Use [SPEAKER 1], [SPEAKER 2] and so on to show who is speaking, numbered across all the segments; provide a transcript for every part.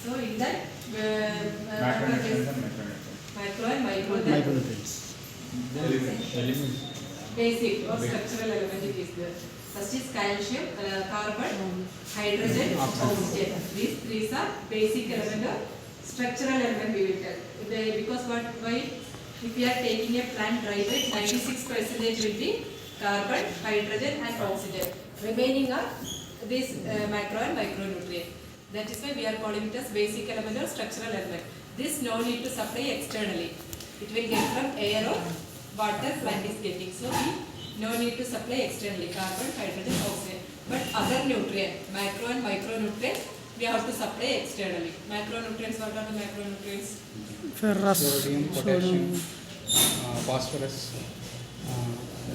[SPEAKER 1] So in that macro and micronutrients. Basic or structural element it is there. First is calcium, carbon, hydrogen, oxygen. These three are basic element or structural element we will tell. Because why? If we are taking a plant dry weight, 96% will be carbon, hydrogen and oxygen. Remaining are these macro and micronutrient. That is why we are calling it as basic element or structural element. This no need to supply externally. It will get from air or water plant is getting. So we no need to supply externally carbon, hydrogen, oxygen. But other nutrient, macro and micronutrient, we have to supply externally. Macronutrients, what are the macronutrients?
[SPEAKER 2] Ferrous,
[SPEAKER 3] sodium, potassium, phosphorus,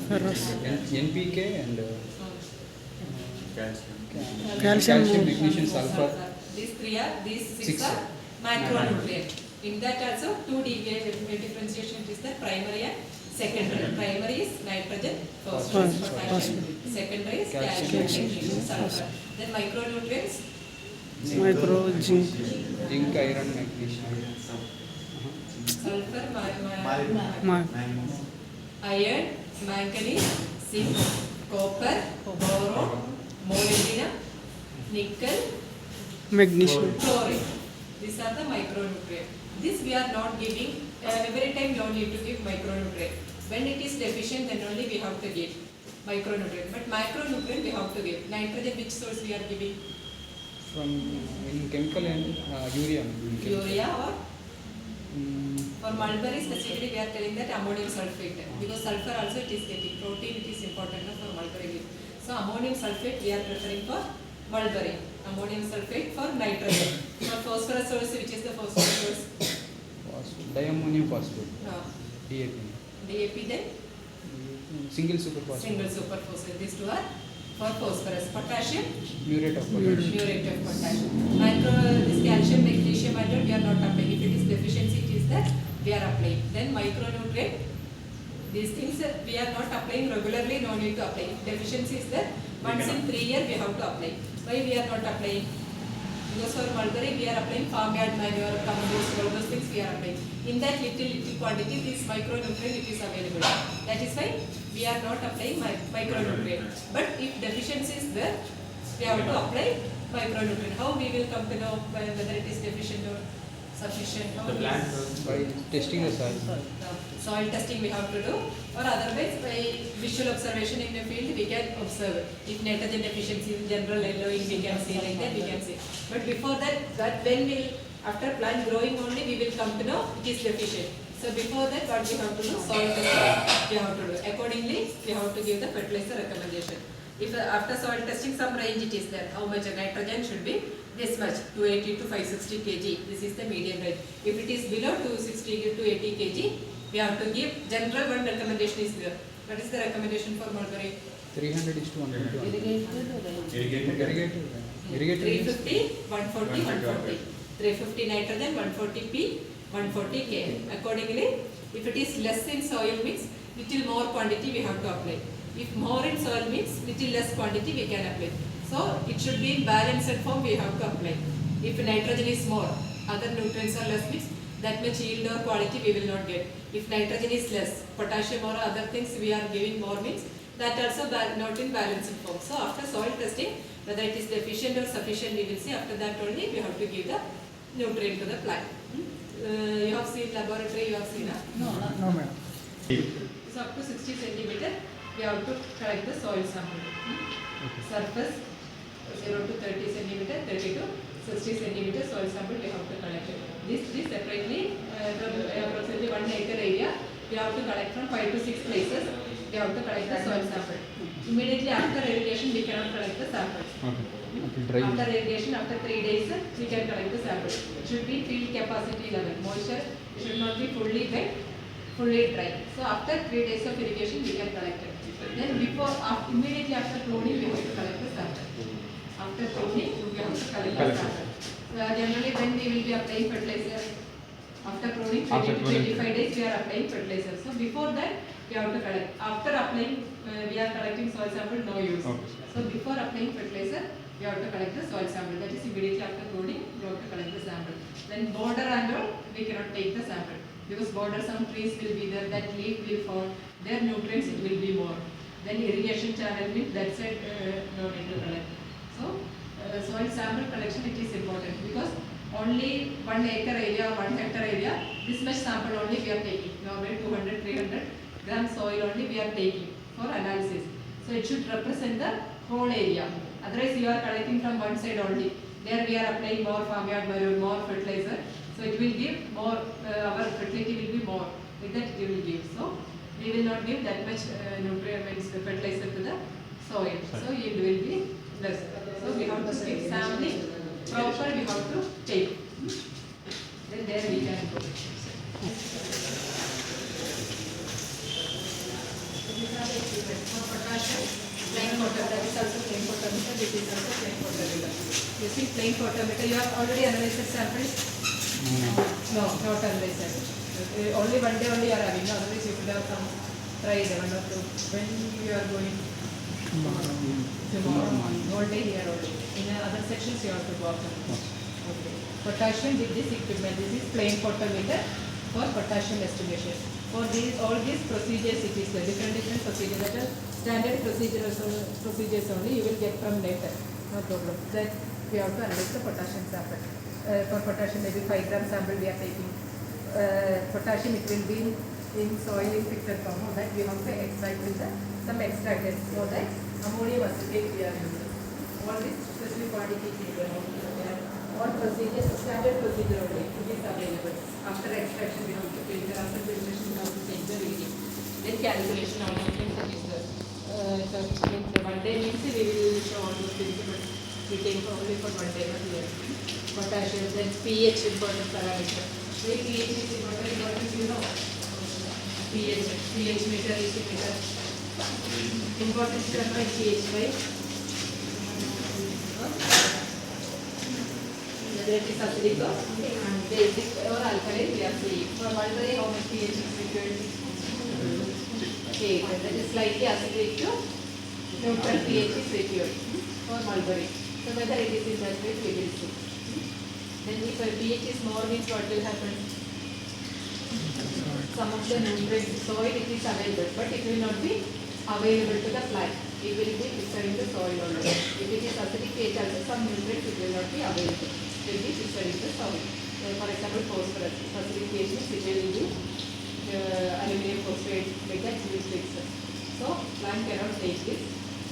[SPEAKER 2] ferrous,
[SPEAKER 3] NPK and
[SPEAKER 2] calcium,
[SPEAKER 3] magnesium, sulfur.
[SPEAKER 1] These six are macronutrients. In that also two differentiation is the primary and secondary. Primary is nitrogen, phosphorus, potassium. Secondary is calcium, magnesium, sulfur. Then micronutrients.
[SPEAKER 2] micro, zinc,
[SPEAKER 3] Iron, magnesium.
[SPEAKER 1] Sulfur,
[SPEAKER 2] iron,
[SPEAKER 1] iron, manganese, zinc, copper, boron, molybdenum, nickel,
[SPEAKER 2] magnesium.
[SPEAKER 1] chlorine. These are the micronutrients. This we are not giving. Every time you need to give micronutrient. When it is deficient, then only we have to give micronutrient. But macronutrient we have to give. Nitrogen, which source we are giving?
[SPEAKER 3] From in chemical and urea.
[SPEAKER 1] Urea or for mulberry specifically we are telling that ammonium sulfate, because sulfur also it is getting protein, it is important for mulberry. So ammonium sulfate we are preferring for mulberry, ammonium sulfate for nitrogen. For phosphorus source, which is the phosphorus source?
[SPEAKER 3] Diammonium phosphate. DAP.
[SPEAKER 1] DAP then?
[SPEAKER 3] Single superphosphate.
[SPEAKER 1] Single superphosphate. These two are for phosphorus. Potassium?
[SPEAKER 3] Murate of potassium.
[SPEAKER 1] Murate of potassium. This calcium, magnesium iron we are not applying. If it is deficiency, it is that we are applying. Then micronutrient, these things we are not applying regularly, no need to apply. If deficiency is there, once in 3 years we have to apply. Why we are not applying? Because for mulberry we are applying farmyard manure, compost, all those things we are applying. In that little quantity, this micronutrient it is available. That is why we are not applying micronutrient. But if deficiency is there, we have to apply micronutrient. How we will come to know whether it is deficient or sufficient? How
[SPEAKER 3] By testing the soil.
[SPEAKER 1] Soil testing we have to do, or otherwise by visual observation in the field we can observe. If nitrogen deficiency in general yellowing we can see, like that we can see. But before that when we after plant growing only we will come to know it is deficient. So before that what we have to do? Soil testing we have to do. Accordingly we have to give the fertilizer recommendation. If after soil testing some range it is there, how much nitrogen should be this much, 280 to 560 kg. This is the medium range. If it is below 260 to 80 kg, we have to give general one recommendation is there. What is the recommendation for mulberry?
[SPEAKER 3] 300 is to 120. Irrigated.
[SPEAKER 1] 350, 140, 140. 350 nitrogen, 140 P, 140 K. Accordingly, if it is less in soil mix, little more quantity we have to apply. If more in soil mix, little less quantity we can apply. So it should be in balanced form we have to apply. If nitrogen is more, other nutrients are less mixed, that much yield or quality we will not get. If nitrogen is less, potassium or other things we are giving more means, that also not in balanced form. So after soil testing, whether it is deficient or sufficient we will see. After that only we have to give the nutrient to the plant. You have seen laboratory, you have seen?
[SPEAKER 2] No, madam.
[SPEAKER 1] So up to 60 centimeter we have to collect the soil sample. Surface 0 to 30 centimeter, 30 to 60 centimeter soil sample we have to collect. This separately from approximately 1 acre area we have to collect from 5 to 6 places. We have to collect the soil sample. Immediately after irrigation we cannot collect the sample. After irrigation, after 3 days we can collect the sample. It should be field capacity level. Moisture should not be fully wet, fully dry. So after 3 days of irrigation we can collect it. Then immediately after pruning we have to collect the sample. After pruning we have to collect the sample. Generally when we will be applying fertilizer? After pruning, 20 to 25 days we are applying fertilizer. So before that we have to collect. After applying we are collecting soil sample, no use. So before applying fertilizer we have to collect the soil sample. That is immediately after pruning we have to collect the sample. cannot take the sample because border some trees will be there, that leaf will fall, their nutrients it will be more. Then irrigation channel means that side no need to collect. So soil sample collection it is important because only 1 acre area or 1 hectare area, this much sample only we are taking. Normally 200, 300 gram soil only we are taking for analysis. So it should represent the whole area. Otherwise you are collecting from one side only. There we are applying more farmyard manure, more fertilizer. So it will give more, our fertility will be more. With that it will give. So we will not give that much nutrients, fertilizer to the soil. So yield will be less. So we have to keep sampling proper, we have to take. Then there we can go. For potassium, plain photometer, this is also plain photometer, this is also plain photometer. You see plain photometer, you have already analyzed samples? No, not analyzed. Only one day only you are having, otherwise you could have some tried one or two. When you are going? Tomorrow morning. Whole day here only. In other sections you have to walk. Okay. Potassium with this equipment, this is plain photometer for potassium estimation. For these, all these procedures, it is the different procedures that are standard procedures only you will get from later. No problem. That we have to analyze the potassium sample. For potassium, maybe 5 gram sample we are taking. Potassium it will be in soil in fixed form. That we have to extract with some extractants so that ammonium acetate we are using. All this specific quantity all procedures, standard procedure only, it is available. After extraction we have to take the, after filtration we have to take the reading. Then calculation all those things it is there. So one day means we will show all those things, but we take only for one day, not here. Potassium, then pH important parameter. Why pH is important, you know. pH meter is a meter. Important term by pH, right? Whether it is acidic or basic or alkaline, we are seeing. For mulberry, how much pH is required? 8. That is slightly acidic to neutral pH is required for mulberry. So whether it is in that way, we will see. Then if pH is more, means what will happen? Some of the nutrients, soil it is available, but it will not be available to the plant. It will be fixed in the soil already. If it is acidic pH also, some nutrients it will not be available. It will be fixed in the soil. For example, phosphorus. Acidic pH means it will be aluminum phosphate, like that it will fix. So plant cannot take this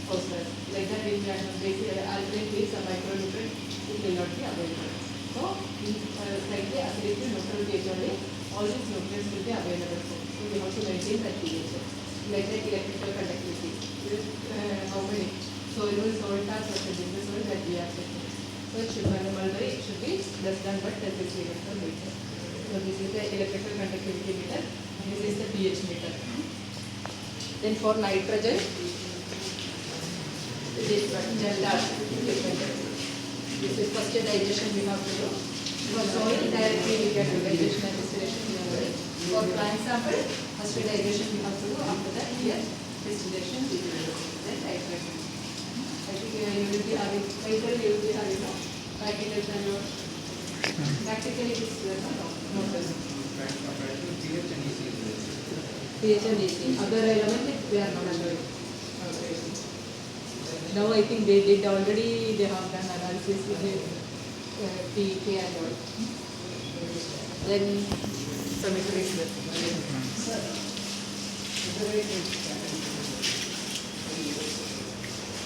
[SPEAKER 1] phosphorus. Like that in alkaline pH, a micronutrient, it will not be available. So slightly acidic to neutral pH only, all these nutrients will be available. So we have to maintain that pH. Like that electrical conductivity. How many soluble salt are present in the soil that we are checking. So it should be mulberry, it should be less than but that is per meter. So this is the electrical conductivity meter. This is the pH meter. Then for nitrogen, this one, gender. This is first digestion we have to do. For soil, directly we get digestion and distillation. For plant sample, first digestion we have to do. After that, here distillation we will do. Then titration. I think you will be having, later you will be having practical and your practically it is no present. pH and EC. Other elements they are not showing. Now I think they did already, they have done analysis with the pK and all. Then symmetry is there.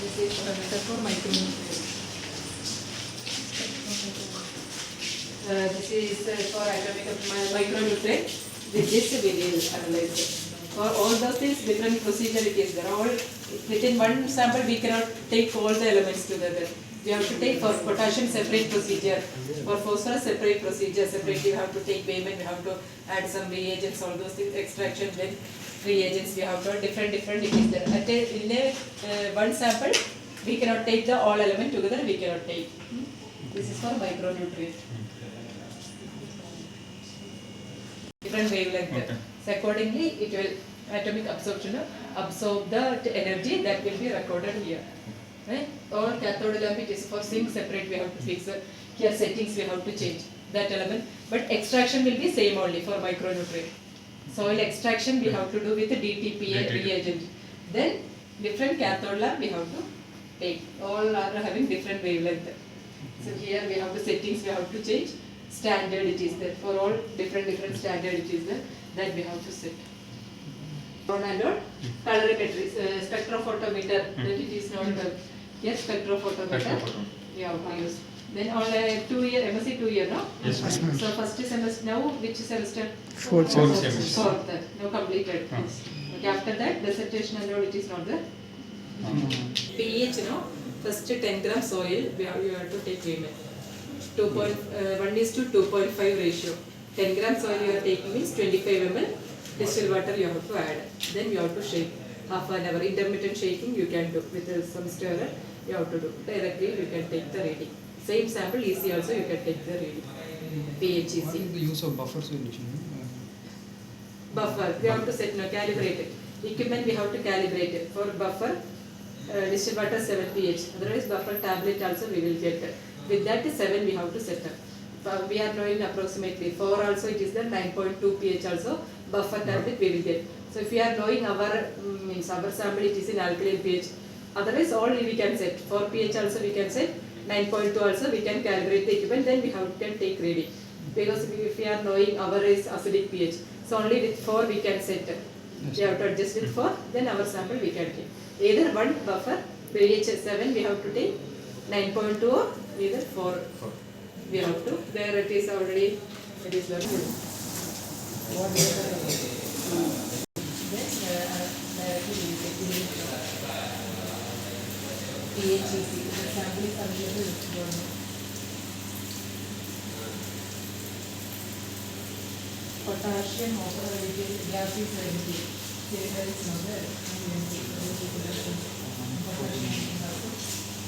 [SPEAKER 1] This is parameter for micronutrients. This is for atomic micronutrient. With this we will analyze. For all those things, different procedure it is there. All within one sample we cannot take all the elements together. We have to take for potassium separate procedure, for phosphorus separate procedure. Separately we have to take payment. We have to add some reagents, all those things. Extraction, then reagents. We have to different. It is there. At one sample we cannot take the all element together. We cannot take. This is for micronutrient. Different wavelength. Okay. So accordingly, it will atomic absorption absorb the energy that will be recorded here. Right? Or cathode lamp, it is for zinc separate. We have to fix. Here settings we have to change that element, but extraction will be same only for micronutrient. Soil extraction we have to do with the DTPA reagent. Then different cathode lab we have to take. All are having different wavelength. So here we have the settings we have to change. Standard it is there. For all different standard it is there. That we have to set. On and on. Colorimetry, spectrophotometer. That it is not yes, spectrophotometer. We have to use. Then all 2 year MSc 2 year, no?
[SPEAKER 4] Yes, ma'am.
[SPEAKER 1] So first semester now which semester?
[SPEAKER 2] Fourth
[SPEAKER 4] Fourth
[SPEAKER 2] semester.
[SPEAKER 4] semester.
[SPEAKER 1] Fourth. Now completed. Yes. Okay, after that dissertation and all it is not there. pH, first 10 gram soil you have to take treatment. 1:2.5 ratio. 10 gram soil you are taking means 25 ml distilled water you have to add. Then you have to shake half an hour. Intermittent shaking you can do with some stirrer. You have to do directly. You can take the reading. Same sample EC also you can take the reading. pH
[SPEAKER 3] What is the use of buffer solution?
[SPEAKER 1] Buffer we have to set calibrate it. Equipment we have to calibrate it. For buffer distilled water 7 pH. Otherwise buffer tablet also we will get. With that 7 we have to set up. We are knowing approximately 4 also it is the 9.2 pH also buffer tablet we will get. So if we are knowing our means our sample it is in alkaline pH. Otherwise all we can set. For pH also we can set. 9.2 also we can calibrate the equipment. Then we can take reading. Because if we are knowing our is acidic pH. So only with 4 we can set. We have to adjust with 4. Then our sample we can take. Either one buffer pH 7 we have to take. 9.2 or either 4 we have to. There it is already. It is learned. What is the then directly we will take pH is the sample is available. Potassium, water, gas is ready. There is another.